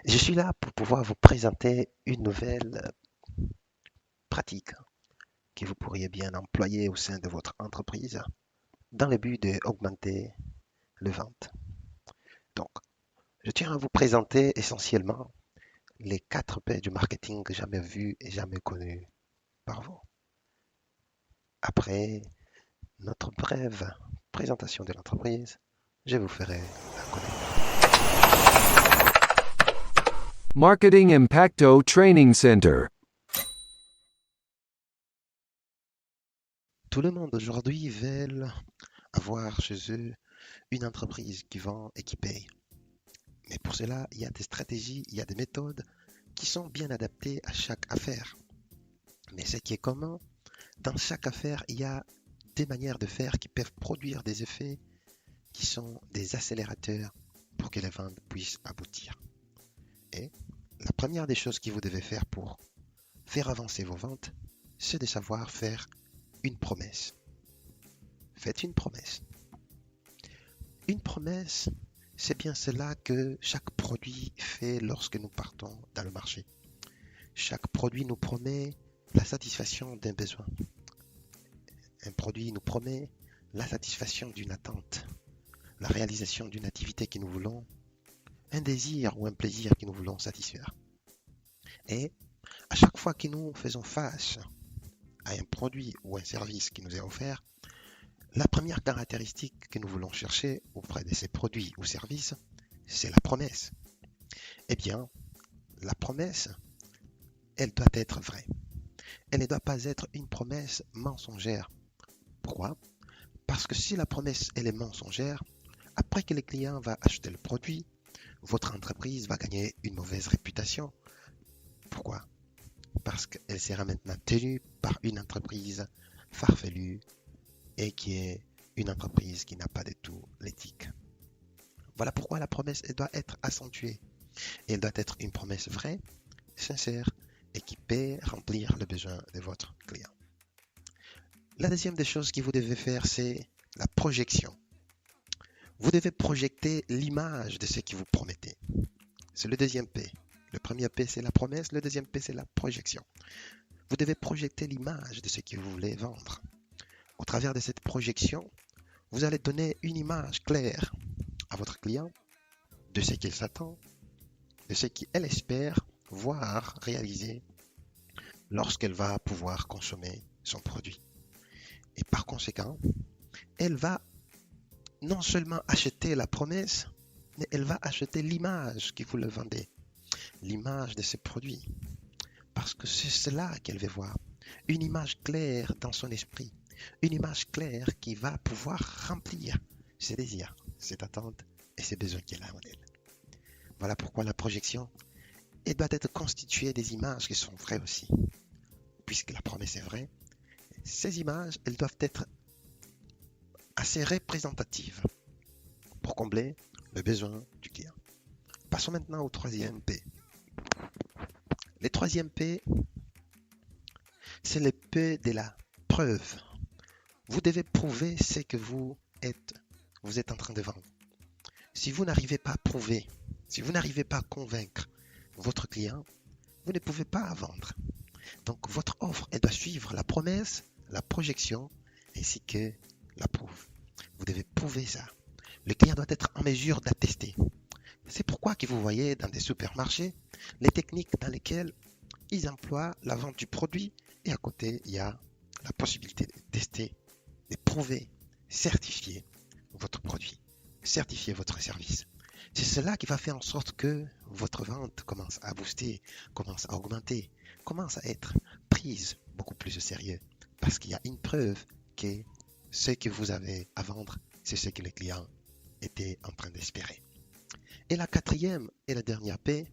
Je suis là pour pouvoir vous présenter une nouvelle pratique que vous pourriez bien employer au sein de votre entreprise dans le but d'augmenter le vente. Donc, je tiens à vous présenter essentiellement les 4 P du marketing jamais vus et jamais connus par vous. Après notre brève présentation de l'entreprise, je vous ferai la connaître. Marketing Impacto Training Center. Tout le monde aujourd'hui veut avoir chez eux une entreprise qui vend et qui paye. Mais pour cela, il y a des stratégies, il y a des méthodes qui sont bien adaptées à chaque affaire. Mais ce qui est commun, dans chaque affaire, il y a des manières de faire qui peuvent produire des effets qui sont des accélérateurs pour que les ventes puissent aboutir. Et la première des choses que vous devez faire pour faire avancer vos ventes, c'est de savoir faire une promesse. Faites une promesse. Une promesse, c'est bien cela que chaque produit fait lorsque nous partons dans le marché. Chaque produit nous promet la satisfaction d'un besoin. Un produit nous promet la satisfaction d'une attente, la réalisation d'une activité que nous voulons, un désir ou un plaisir que nous voulons satisfaire. Et à chaque fois que nous faisons face à un produit ou un service qui nous est offert, la première caractéristique que nous voulons chercher auprès de ces produits ou services, c'est la promesse. Eh bien, la promesse, elle doit être vraie. Elle ne doit pas être une promesse mensongère. Pourquoi? Parce que si la promesse elle est mensongère, après que le client va acheter le produit, votre entreprise va gagner une mauvaise réputation. Pourquoi? Parce qu'elle sera maintenant tenue par une entreprise farfelue et qui est une entreprise qui n'a pas du tout l'éthique. Voilà pourquoi la promesse elle doit être accentuée. Elle doit être une promesse vraie, sincère et qui peut remplir le besoin de votre client. La deuxième des choses que vous devez faire, c'est la projection. Vous devez projeter l'image de ce que vous promettez. C'est le deuxième P. Le premier P, c'est la promesse. Le deuxième P, c'est la projection. Vous devez projeter l'image de ce que vous voulez vendre. Au travers de cette projection, vous allez donner une image claire à votre client de ce qu'il s'attend, de ce qu'elle espère voir réaliser lorsqu'elle va pouvoir consommer son produit. Et par conséquent, elle va non seulement acheter la promesse, mais elle va acheter l'image que vous le vendez, l'image de ce produit. Parce que c'est cela qu'elle veut voir. Une image claire dans son esprit. Une image claire qui va pouvoir remplir ses désirs, ses attentes et ses besoins qu'elle a en elle. Voilà pourquoi la projection, elle doit être constituée des images qui sont vraies aussi. Puisque la promesse est vraie, ces images, elles doivent être assez représentatives pour combler le besoin du client. Passons maintenant au troisième P. Le troisième P, c'est le P de la preuve. Vous devez prouver ce que vous êtes en train de vendre. Si vous n'arrivez pas à prouver, si vous n'arrivez pas à convaincre votre client, vous ne pouvez pas vendre. Donc votre offre, elle doit suivre la promesse, la projection ainsi que la preuve. Vous devez prouver ça. Le client doit être en mesure d'attester. C'est pourquoi que vous voyez dans des supermarchés les techniques dans lesquelles ils emploient la vente du produit et à côté, il y a la possibilité de tester, de prouver, certifier votre produit, certifier votre service. C'est cela qui va faire en sorte que votre vente commence à booster, commence à augmenter, commence à être prise beaucoup plus au sérieux parce qu'il y a une preuve que ce que vous avez à vendre, c'est ce que les clients étaient en train d'espérer. Et la quatrième et la dernière P,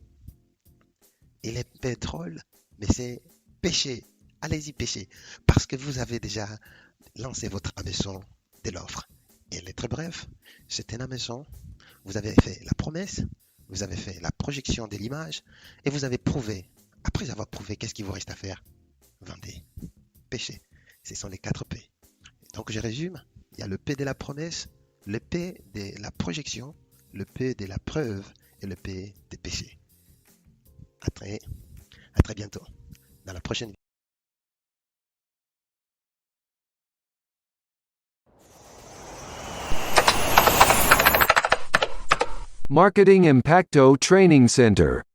il est pétrole, mais c'est pêcher. Allez-y pêcher, parce que vous avez déjà lancé votre hameçon de l'offre. Et elle est très bref, c'est un hameçon, vous avez fait la promesse, vous avez fait la projection de l'image, et vous avez prouvé. Après avoir prouvé, qu'est-ce qu'il vous reste à faire? Vendez, pêchez. Ce sont les 4 P. Donc je résume, il y a le P de la promesse, le P de la projection, le P de la preuve et le P de péché. très bientôt dans la prochaine vidéo. Marketing Impacto Training Center.